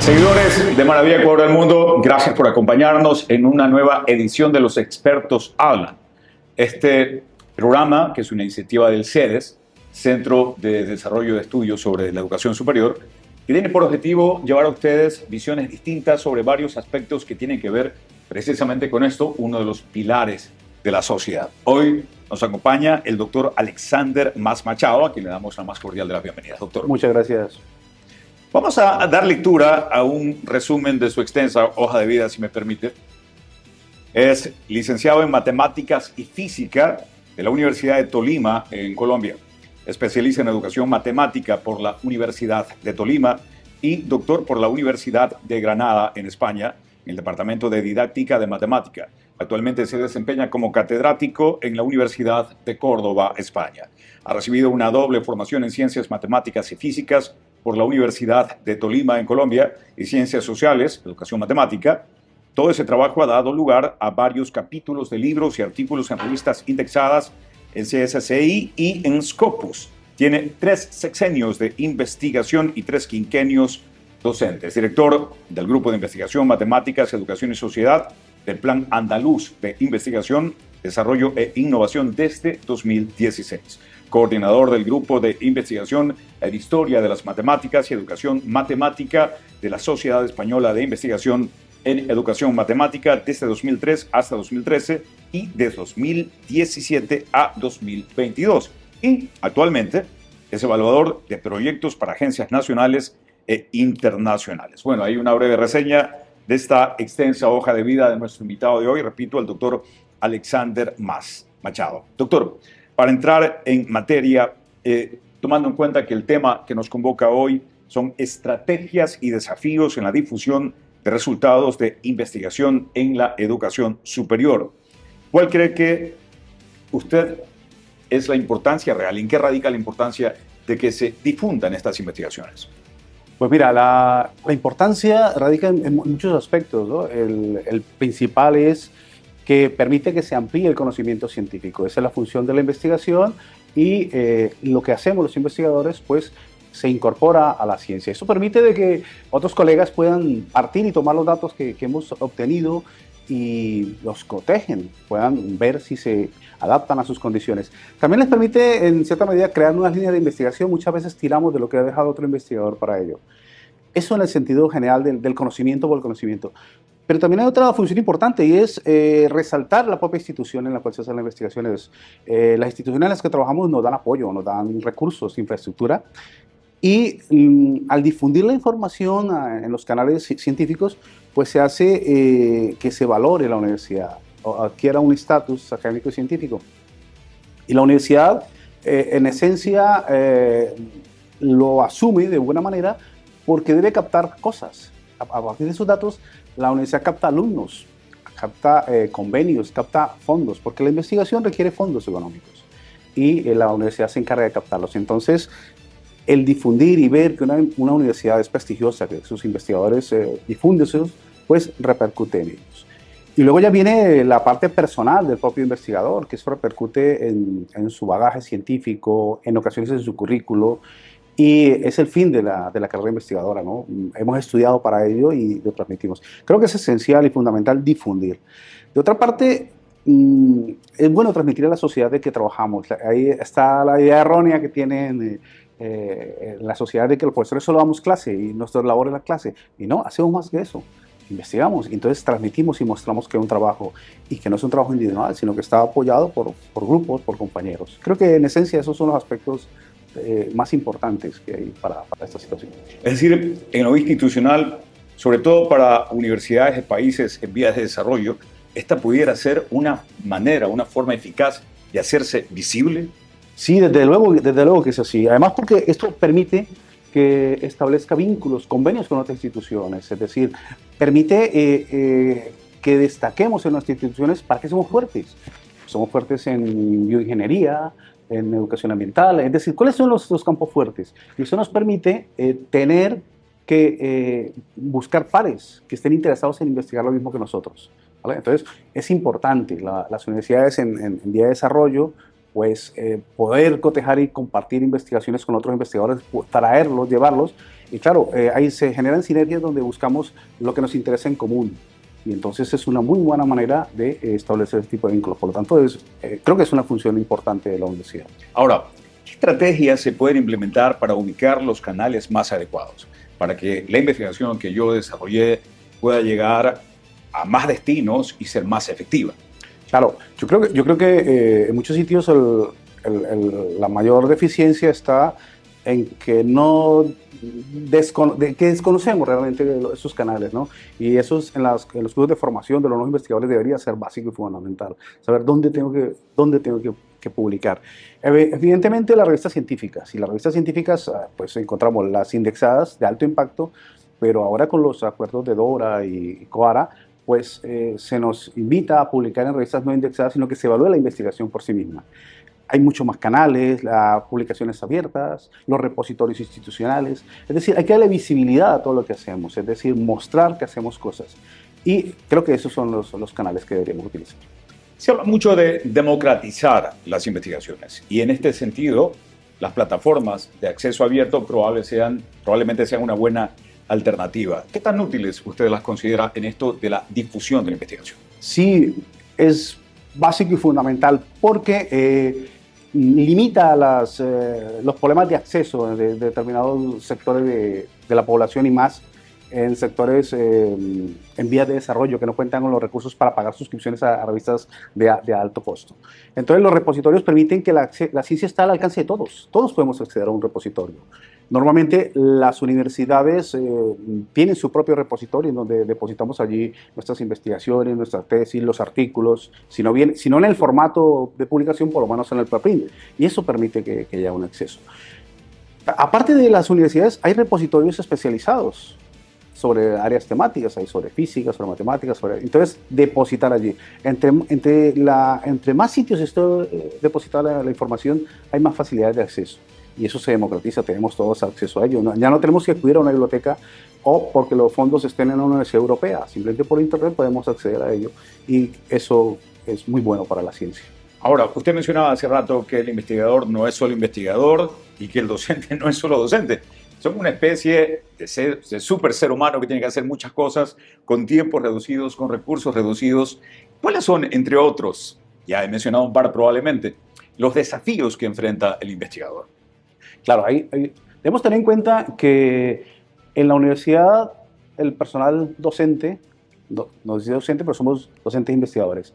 Seguidores de Maravilla Ecuador del Mundo, gracias por acompañarnos en una nueva edición de Los Expertos Hablan. Este programa, que es una iniciativa del CEDES, Centro de Desarrollo de Estudios sobre la Educación Superior, que tiene por objetivo llevar a ustedes visiones distintas sobre varios aspectos que tienen que ver precisamente con esto, uno de los pilares de la sociedad. Hoy nos acompaña el doctor Alexander Mas Machado, a quien le damos la más cordial de las bienvenidas. Doctor. Muchas gracias. Vamos a dar lectura a un resumen de su extensa hoja de vida, si me permite. Es licenciado en Matemáticas y Física de la Universidad de Tolima, en Colombia. Especialista en Educación Matemática por la Universidad de Tolima y doctor por la Universidad de Granada, en España, en el Departamento de Didáctica de Matemática. Actualmente se desempeña como catedrático en la Universidad de Córdoba, España. Ha recibido una doble formación en Ciencias Matemáticas y Físicas por la Universidad de Tolima, en Colombia, y Ciencias Sociales, Educación Matemática. Todo ese trabajo ha dado lugar a varios capítulos de libros y artículos en revistas indexadas en CSCI y en Scopus. Tiene 3 sexenios de investigación y 3 quinquenios docentes. Director del Grupo de Investigación, Matemáticas, Educación y Sociedad del Plan Andaluz de Investigación, Desarrollo e Innovación desde 2016. Coordinador del Grupo de Investigación en Historia de las Matemáticas y Educación Matemática de la Sociedad Española de Investigación en Educación Matemática desde 2003 hasta 2013 y de 2017 a 2022. Y actualmente es evaluador de proyectos para agencias nacionales e internacionales. Bueno, hay una breve reseña de esta extensa hoja de vida de nuestro invitado de hoy, repito, el doctor Alexander Mas Machado. Doctor, para entrar en materia, tomando en cuenta que el tema que nos convoca hoy son estrategias y desafíos en la difusión de resultados de investigación en la educación superior. ¿Cuál cree que usted es la importancia real? ¿En qué radica la importancia de que se difundan estas investigaciones? Pues mira, la importancia radica en muchos aspectos, ¿no? El principal es que permite que se amplíe el conocimiento científico. Esa es la función de la investigación y lo que hacemos los investigadores, pues, se incorpora a la ciencia. Eso permite de que otros colegas puedan partir y tomar los datos que hemos obtenido y los cotejen, puedan ver si se adaptan a sus condiciones. También les permite, en cierta medida, crear nuevas líneas de investigación. Muchas veces tiramos de lo que ha dejado otro investigador para ello. Eso en el sentido general del conocimiento por el conocimiento. Pero también hay otra función importante y es resaltar la propia institución en la cual se hacen las investigaciones. Las instituciones en las que trabajamos nos dan apoyo, nos dan recursos, infraestructura. Y al difundir la información en los canales científicos, pues se hace que se valore la universidad, o adquiera un estatus académico y científico. Y la universidad, en esencia, lo asume de buena manera porque debe captar cosas. A partir de esos datos, la universidad capta alumnos, capta convenios, capta fondos, porque la investigación requiere fondos económicos y la universidad se encarga de captarlos. Entonces, el difundir y ver que una universidad es prestigiosa, que sus investigadores difunden eso, pues repercute en ellos. Y luego ya viene la parte personal del propio investigador, que eso repercute en su bagaje científico, en ocasiones en su currículo, y es el fin de la carrera investigadora, ¿no? Hemos estudiado para ello y lo transmitimos. Creo que es esencial y fundamental difundir. De otra parte, es bueno transmitir a la sociedad de que trabajamos. Ahí está la idea errónea que tienen la sociedad de que los profesores solo damos clase y nuestra labor es la clase. Y no, hacemos más que eso. Investigamos y entonces transmitimos y mostramos que es un trabajo y que no es un trabajo individual, sino que está apoyado por grupos, por compañeros. Creo que en esencia esos son los aspectos más importantes que hay para esta situación. Es decir, en lo institucional, sobre todo para universidades de países en vías de desarrollo, esta pudiera ser una manera, una forma eficaz de hacerse visible. Sí, desde luego que es así. Además, porque esto permite que establezca vínculos, convenios con otras instituciones, es decir, permite que destaquemos en nuestras instituciones para que somos fuertes. Somos fuertes en bioingeniería, en educación ambiental, es decir, ¿cuáles son los campos fuertes? Y eso nos permite tener que buscar pares que estén interesados en investigar lo mismo que nosotros, ¿vale? Entonces, es importante, las universidades en vía de desarrollo, pues poder cotejar y compartir investigaciones con otros investigadores, traerlos, llevarlos, Y claro, ahí se generan sinergias donde buscamos lo que nos interesa en común. Y entonces es una muy buena manera de establecer este tipo de vínculos. Por lo tanto, creo que es una función importante de la universidad. Ahora, ¿qué estrategias se pueden implementar para ubicar los canales más adecuados? Para que la investigación que yo desarrollé pueda llegar a más destinos y ser más efectiva. Claro, yo creo que en muchos sitios la mayor deficiencia está en que que desconocemos realmente esos canales, ¿no? Y eso en los cursos de formación de los nuevos investigadores debería ser básico y fundamental. Saber dónde tengo que publicar. Evidentemente las revistas científicas. Y las revistas científicas, pues encontramos las indexadas de alto impacto, pero ahora con los acuerdos de DORA y COARA, pues se nos invita a publicar en revistas no indexadas, sino que se evalúe la investigación por sí misma. Hay muchos más canales, las publicaciones abiertas, los repositorios institucionales. Es decir, hay que darle visibilidad a todo lo que hacemos, es decir, mostrar que hacemos cosas. Y creo que esos son los canales que deberíamos utilizar. Se habla mucho de democratizar las investigaciones y en este sentido las plataformas de acceso abierto probablemente sean una buena alternativa. ¿Qué tan útiles usted las considera en esto de la difusión de la investigación? Sí, es básico y fundamental porque limita los problemas de acceso de determinados sectores de la población y más en sectores en vías de desarrollo que no cuentan con los recursos para pagar suscripciones a revistas de alto costo. Entonces los repositorios permiten que la ciencia está al alcance de todos. Todos podemos acceder a un repositorio. Normalmente las universidades tienen su propio repositorio en donde depositamos allí nuestras investigaciones, nuestras tesis, los artículos, si no en el formato de publicación, por lo menos en el preprint. Y eso permite que haya un acceso. Aparte de las universidades, hay repositorios especializados sobre áreas temáticas, hay sobre física, sobre matemáticas, entonces depositar allí. Entre más sitios esté depositada la información, hay más facilidades de acceso. Y eso se democratiza, tenemos todos acceso a ello. Ya no tenemos que acudir a una biblioteca o porque los fondos estén en una universidad europea. Simplemente por internet podemos acceder a ello y eso es muy bueno para la ciencia. Ahora, usted mencionaba hace rato que el investigador no es solo investigador y que el docente no es solo docente. Son una especie de super ser humano que tiene que hacer muchas cosas con tiempos reducidos, con recursos reducidos. ¿Cuáles son, entre otros, ya he mencionado un par probablemente, los desafíos que enfrenta el investigador? Claro, debemos tener en cuenta que en la universidad el personal docente, no dice docente, pero somos docentes investigadores,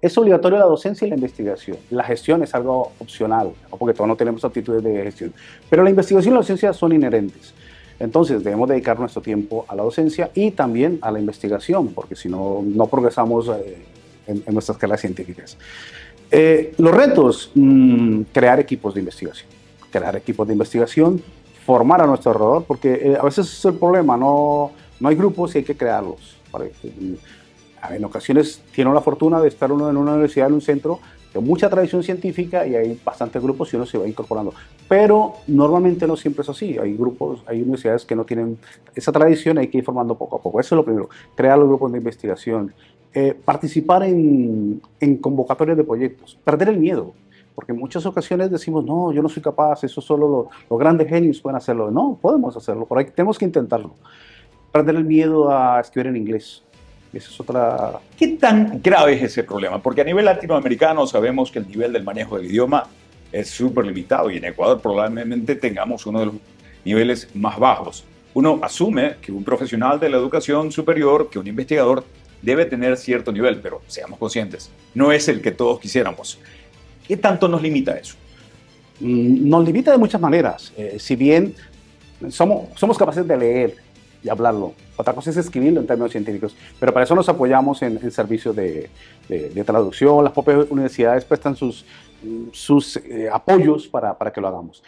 es obligatorio la docencia y la investigación. La gestión es algo opcional, porque todos no tenemos aptitudes de gestión. Pero la investigación y la docencia son inherentes. Entonces debemos dedicar nuestro tiempo a la docencia y también a la investigación, porque si no, no progresamos en nuestras carreras científicas. Los retos, crear equipos de investigación, formar a nuestro alrededor, porque a veces es el problema, no hay grupos y hay que crearlos. En ocasiones tiene la fortuna de estar uno en una universidad, en un centro de mucha tradición científica y hay bastantes grupos y uno se va incorporando. Pero normalmente no siempre es así. Hay universidades que no tienen esa tradición y hay que ir formando poco a poco. Eso es lo primero, crear los grupos de investigación, participar en convocatorias de proyectos, perder el miedo. Porque en muchas ocasiones decimos, no, yo no soy capaz, eso solo los grandes genios pueden hacerlo. No, podemos hacerlo, pero tenemos que intentarlo. Perder el miedo a escribir en inglés. Esa es otra... ¿Qué tan grave es ese problema? Porque a nivel latinoamericano sabemos que el nivel del manejo del idioma es súper limitado y en Ecuador probablemente tengamos uno de los niveles más bajos. Uno asume que un profesional de la educación superior, que un investigador, debe tener cierto nivel, pero seamos conscientes, no es el que todos quisiéramos. ¿Qué tanto nos limita eso? Nos limita de muchas maneras. Si bien somos capaces de leer y hablarlo, otra cosa es escribirlo en términos científicos, pero para eso nos apoyamos en servicios de traducción. Las propias universidades prestan sus apoyos para que lo hagamos.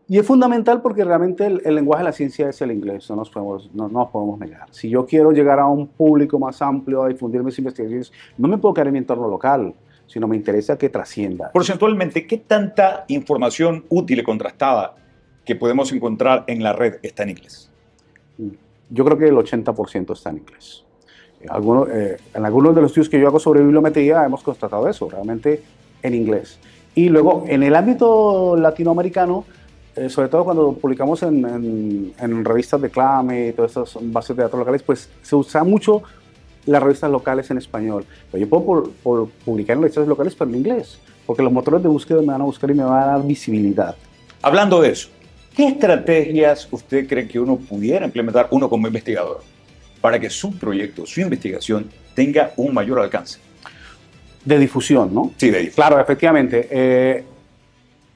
Y es fundamental porque realmente el lenguaje de la ciencia es el inglés, no nos podemos negar. Si yo quiero llegar a un público más amplio, a difundir mis investigaciones, no me puedo quedar en mi entorno local, sino me interesa que trascienda. Porcentualmente, ¿qué tanta información útil y contrastada que podemos encontrar en la red está en inglés? Yo creo que el 80% está en inglés. En algunos de los estudios que yo hago sobre bibliometría hemos constatado eso, realmente en inglés. Y luego, en el ámbito latinoamericano, sobre todo cuando publicamos en revistas de Clame y todas estas bases de datos locales, pues se usa mucho las revistas locales en español. Pero yo puedo por publicar en revistas locales, pero en inglés, porque los motores de búsqueda me van a buscar y me van a dar visibilidad. Hablando de eso, ¿qué estrategias usted cree que uno pudiera implementar, uno como investigador, para que su proyecto, su investigación, tenga un mayor alcance? De difusión, ¿no? Sí, de difusión. Claro, efectivamente.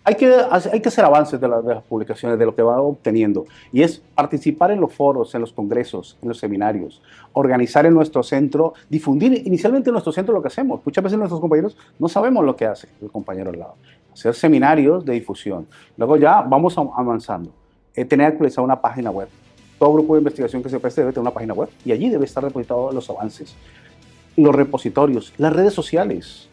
Hay que hacer avances de las publicaciones, de lo que va obteniendo. Y es participar en los foros, en los congresos, en los seminarios, organizar en nuestro centro, difundir inicialmente en nuestro centro lo que hacemos. Muchas veces nuestros compañeros no sabemos lo que hace el compañero al lado. Hacer seminarios de difusión. Luego ya vamos avanzando. Tener actualizada una página web. Todo grupo de investigación que se preste debe tener una página web y allí debe estar depositados los avances. Los repositorios, las redes sociales.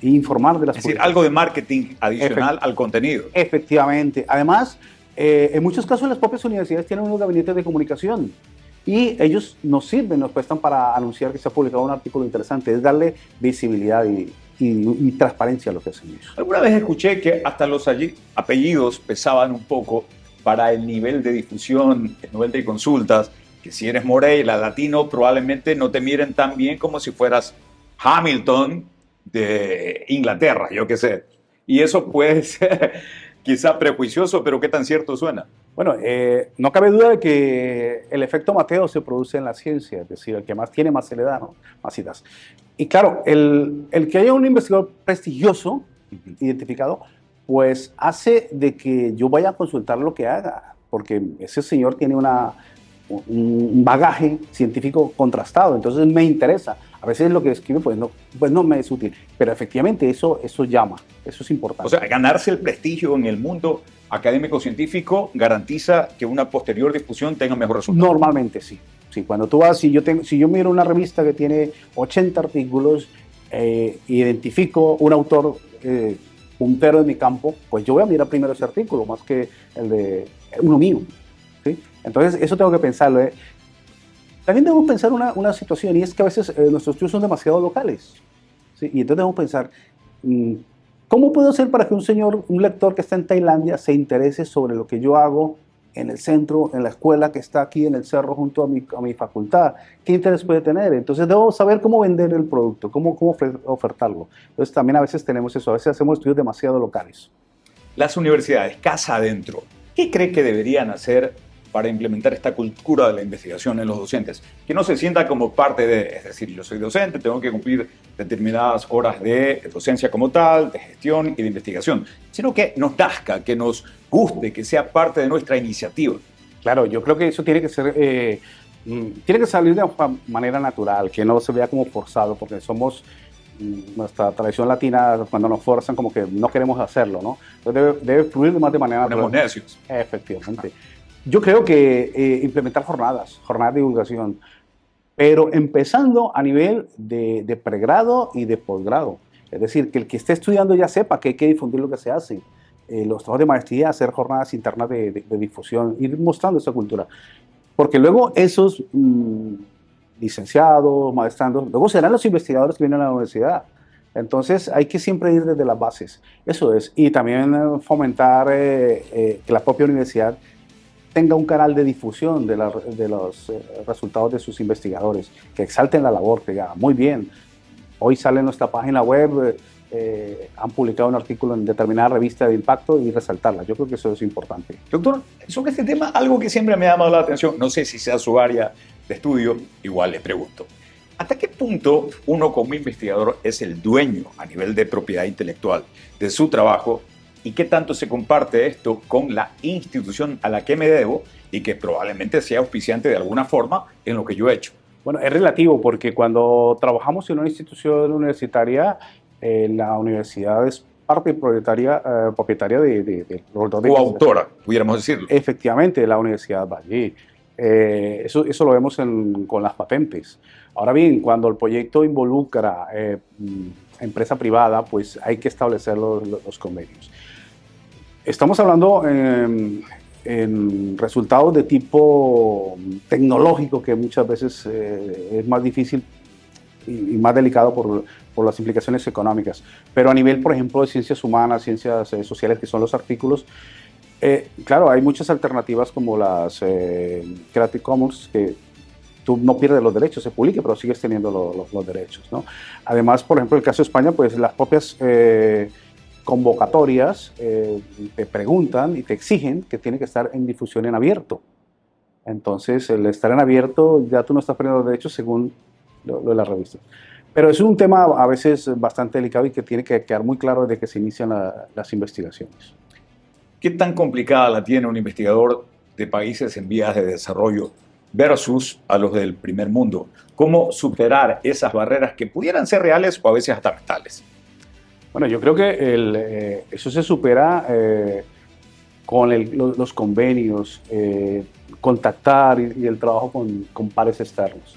E informar de las Es decir, algo de marketing adicional al contenido. Efectivamente. Además, en muchos casos las propias universidades tienen unos gabinetes de comunicación y ellos nos sirven, nos prestan para anunciar que se ha publicado un artículo interesante, es darle visibilidad y transparencia a lo que hacen ellos. Alguna vez escuché que hasta los apellidos pesaban un poco para el nivel de difusión, el nivel de consultas, que si eres Moreira, latino, probablemente no te miren tan bien como si fueras Hamilton de Inglaterra, yo qué sé. Y eso puede ser quizá prejuicioso, pero ¿qué tan cierto suena? Bueno, no cabe duda de que el efecto Mateo se produce en la ciencia, es decir, el que más tiene, más se le da, ¿no? Más citas. Y claro, el que haya un investigador prestigioso, identificado, pues hace de que yo vaya a consultar lo que haga, porque ese señor tiene un bagaje científico contrastado, entonces me interesa. A veces lo que escribe pues no me es útil, pero efectivamente eso llama, eso es importante. O sea, ganarse el prestigio en el mundo académico-científico garantiza que una posterior difusión tenga mejor resultado. Normalmente sí. Sí, cuando tú vas, si yo miro una revista que tiene 80 artículos, identifico un autor puntero en mi campo, pues yo voy a mirar primero ese artículo más que el de uno mío. ¿Sí? Entonces, eso tengo que pensarlo. También debemos pensar una situación, y es que a veces nuestros estudios son demasiado locales. ¿Sí? Y entonces debemos pensar, ¿cómo puedo hacer para que un lector que está en Tailandia se interese sobre lo que yo hago en el centro, en la escuela que está aquí en el cerro junto a mi facultad? ¿Qué interés puede tener? Entonces debo saber cómo vender el producto, cómo ofertarlo. Entonces también a veces tenemos eso, a veces hacemos estudios demasiado locales. Las universidades, casa adentro, ¿qué cree que deberían hacer para implementar esta cultura de la investigación en los docentes? Que no se sienta como parte de, es decir, yo soy docente, tengo que cumplir determinadas horas de docencia como tal, de gestión y de investigación, sino que nos nazca, que nos guste, que sea parte de nuestra iniciativa. Claro, yo creo que eso tiene que ser, tiene que salir de una manera natural, que no se vea como forzado, porque somos, nuestra tradición latina, cuando nos forzan como que no queremos hacerlo, ¿no? Entonces debe fluir más de manera natural. Ponemos necios. Efectivamente. Yo creo que implementar jornadas de divulgación, pero empezando a nivel de pregrado y de posgrado. Es decir, que el que esté estudiando ya sepa que hay que difundir lo que se hace. Los trabajos de maestría, hacer jornadas internas de difusión, ir mostrando esa cultura. Porque luego esos licenciados, maestrandos, luego serán los investigadores que vienen a la universidad. Entonces hay que siempre ir desde las bases. Eso es. Y también fomentar que la propia universidad tenga un canal de difusión de los resultados de sus investigadores, que exalten la labor, que digan, muy bien, hoy sale en nuestra página web, han publicado un artículo en determinada revista de impacto y resaltarla. Yo creo que eso es importante. Doctor, sobre este tema, algo que siempre me ha llamado la atención, no sé si sea su área de estudio, igual le pregunto. ¿Hasta qué punto uno como investigador es el dueño a nivel de propiedad intelectual de su trabajo? ¿Y qué tanto se comparte esto con la institución a la que me debo y que probablemente sea auspiciante de alguna forma en lo que yo he hecho? Bueno, es relativo porque cuando trabajamos en una institución universitaria, la universidad es parte propietaria de los dos. O autora, pudiéramos decirlo. Efectivamente, la universidad va allí. Eso lo vemos con las patentes. Ahora bien, cuando el proyecto involucra empresa privada, pues hay que establecer los convenios. Estamos hablando en resultados de tipo tecnológico, que muchas veces es más difícil y más delicado por las implicaciones económicas. Pero a nivel, por ejemplo, de ciencias humanas, ciencias sociales, que son los artículos, Claro, hay muchas alternativas como las Creative Commons, que tú no pierdes los derechos, se publique, pero sigues teniendo los derechos, ¿no? Además, por ejemplo, en el caso de España, pues las propias convocatorias te preguntan y te exigen que tiene que estar en difusión en abierto. Entonces, el estar en abierto, ya tú no estás perdiendo los derechos según lo de las revistas. Pero es un tema a veces bastante delicado y que tiene que quedar muy claro desde que se inician las investigaciones. ¿Qué tan complicada la tiene un investigador de países en vías de desarrollo versus a los del primer mundo? ¿Cómo superar esas barreras que pudieran ser reales o a veces hasta mentales? Bueno, yo creo que eso se supera con los convenios, contactar y el trabajo con pares externos.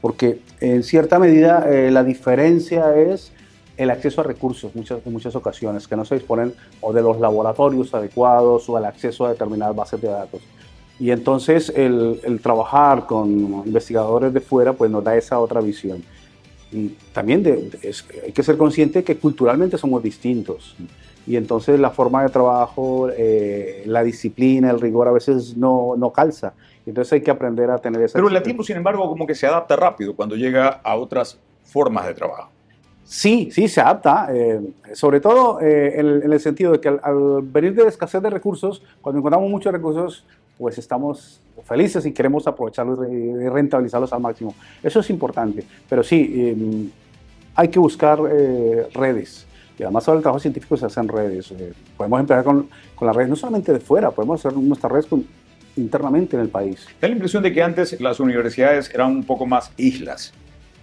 Porque en cierta medida la diferencia es el acceso a recursos en muchas ocasiones, que no se disponen o de los laboratorios adecuados o al acceso a determinadas bases de datos. Y entonces el trabajar con investigadores de fuera pues nos da esa otra visión. Y también hay que ser consciente que culturalmente somos distintos. Y entonces la forma de trabajo, la disciplina, el rigor a veces no calza. Entonces hay que aprender a tener esa... Pero el latino, sin embargo, como que se adapta rápido cuando llega a otras formas de trabajo. Sí, sí, se adapta, sobre todo en el sentido de que al venir de escasez de recursos, cuando encontramos muchos recursos, pues estamos felices y queremos aprovecharlos y rentabilizarlos al máximo. Eso es importante, pero sí, hay que buscar redes. Y además ahora el trabajo científico se hace en redes. Podemos empezar con las redes, no solamente de fuera, podemos hacer nuestras redes internamente en el país. Da la impresión de que antes las universidades eran un poco más islas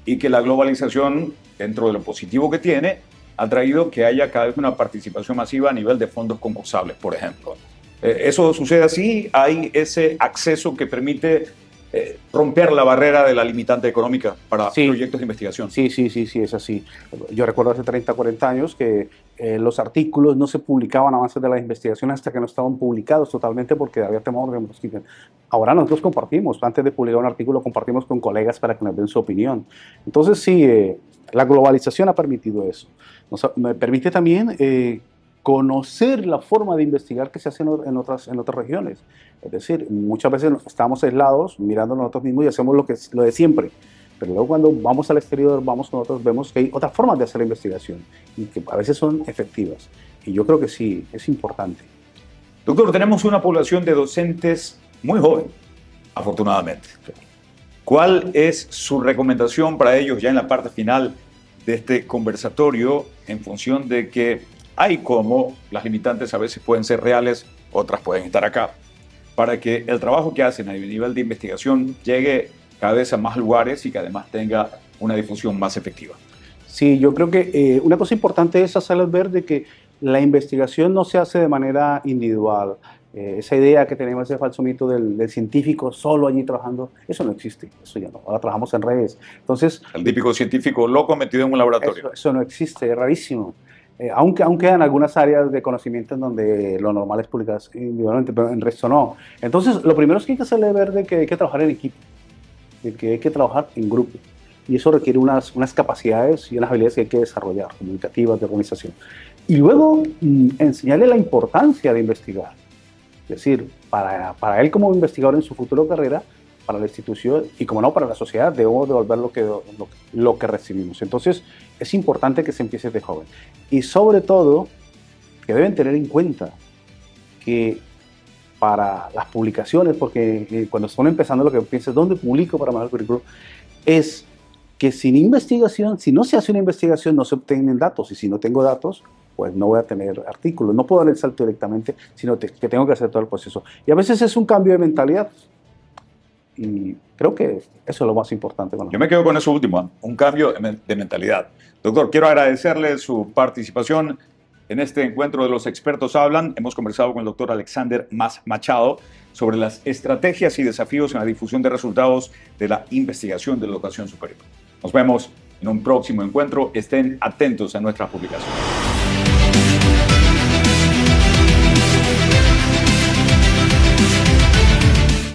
y que la globalización, dentro de lo positivo que tiene, ha traído que haya cada vez una participación masiva a nivel de fondos concursables, por ejemplo. ¿Eso sucede así? ¿Hay ese acceso que permite romper la barrera de la limitante económica para proyectos de investigación? Sí, es así. Yo recuerdo hace 30, 40 años que los artículos no se publicaban avances de la investigación hasta que no estaban publicados totalmente porque había temor de los que... Ahora nosotros compartimos, antes de publicar un artículo compartimos con colegas para que nos den su opinión. Entonces sí, la globalización ha permitido eso. Me permite también conocer la forma de investigar que se hace en otras regiones. Es decir, muchas veces estamos aislados, mirando nosotros mismos y hacemos lo de siempre. Pero luego cuando vamos al exterior, vamos con otros, vemos que hay otras formas de hacer la investigación y que a veces son efectivas. Y yo creo que sí, es importante. Doctor, tenemos una población de docentes muy joven, afortunadamente. ¿Cuál es su recomendación para ellos ya en la parte final de este conversatorio en función de que hay como las limitantes a veces pueden ser reales, otras pueden estar acá, para que el trabajo que hacen a nivel de investigación llegue cada vez a más lugares y que además tenga una difusión más efectiva? Sí, yo creo que una cosa importante es hacerles ver de que la investigación no se hace de manera individual. Esa idea que tenemos, ese falso mito del científico solo allí trabajando, eso no existe, eso ya no. Ahora trabajamos en redes. Entonces, el típico científico loco metido en un laboratorio. Eso no existe, es rarísimo. Aunque quedan algunas áreas de conocimiento en donde lo normal es publicar individualmente, pero en el resto no. Entonces, lo primero es que hay que hacerle ver de que hay que trabajar en equipo, de que hay que trabajar en grupo. Y eso requiere unas capacidades y unas habilidades que hay que desarrollar, comunicativas, de organización. Y luego, enseñarle la importancia de investigar. Es decir, para él como investigador en su futura carrera, para la institución y, como no, para la sociedad, debemos devolver lo que recibimos. Entonces, es importante que se empiece de joven. Y sobre todo, que deben tener en cuenta que para las publicaciones, porque cuando están empezando lo que piensas, ¿dónde publico para mejorar el currículum? Es que sin investigación, si no se hace una investigación, no se obtienen datos. Y si no tengo datos, pues no voy a tener artículos. No puedo dar el salto directamente, sino que tengo que hacer todo el proceso. Y a veces es un cambio de mentalidad. Y creo que eso es lo más importante. Yo me quedo con eso último, un cambio de mentalidad. Doctor, quiero agradecerle su participación en este encuentro de Los Expertos Hablan. Hemos conversado con el doctor Alexander Mas Machado sobre las estrategias y desafíos en la difusión de resultados de la investigación de la educación superior. Nos vemos en un próximo encuentro. Estén atentos a nuestras publicaciones.